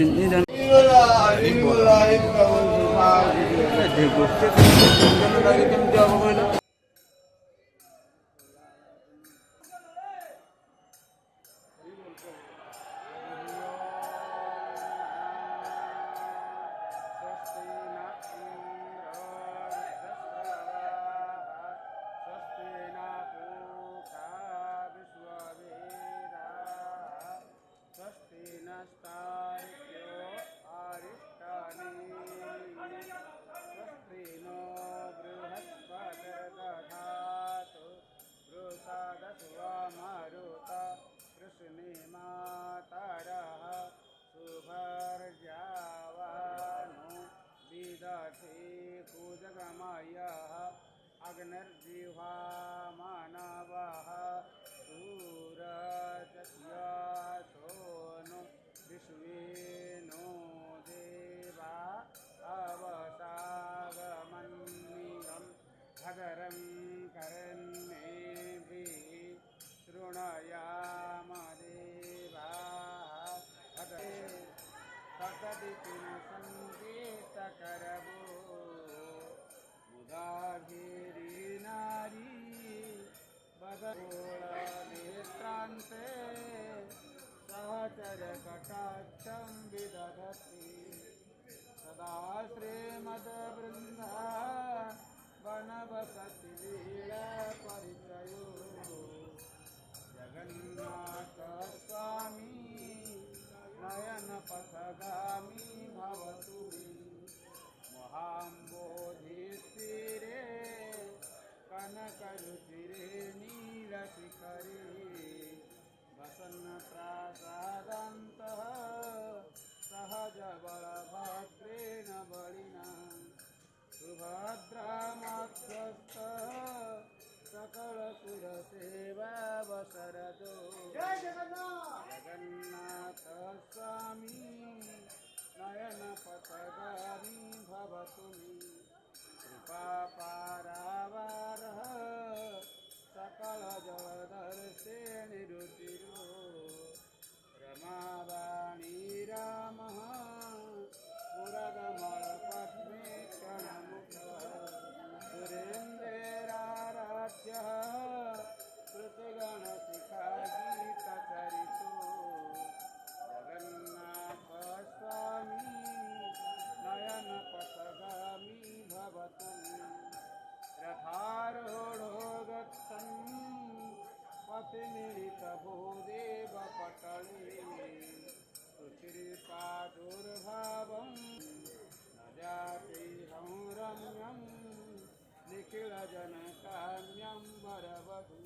निधन अग्निर्जिह्वा मानवः सूरजस्यासोनो विश्वेनो देवा अवसागमन्नियं भगरं कर्णेभिः शृणुयाम देवाः सकदिति सङ्गीतकरवो मुदाभिरीनारी बदगोळनेत्रान्ते सहचरकटाक्षं विदधति सदा श्रीमद्वृन्दा वनवसति लीलापरिचयो जगन्नाथस्वामी नयनपथगामी भवतु महाम्बोधिस्थिरे कनकरुचिरे नीलशिखरे वसन्नप्रासादान्तः सहजबलभद्रेण बलिना सुभद्रामाध्यस्थः सकलसुरसेवावसरदो जगन्नाथस्वामी नयनपथगामी भवतु मे कृपापारावारः सकलजलदर्शेणिरुचिरो रमावाणी रामः पुरगमलपद्मे क्षणमुखः सुरेन्द्रेराराध्यः श्रुतिगणशिखागीतचरितो जगन्नाथस्वामी नयनपथगामी भवतु रथारूढो गच्छन् पथिमिलितभूदेवपटले सुचिरप्रादुर्भावं न जातेऽहं रम्यं निखिलजनकाम्यं वरवधू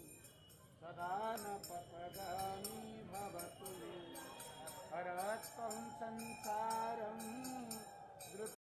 सदा न पथगामी भवतु हरत्वं संसारं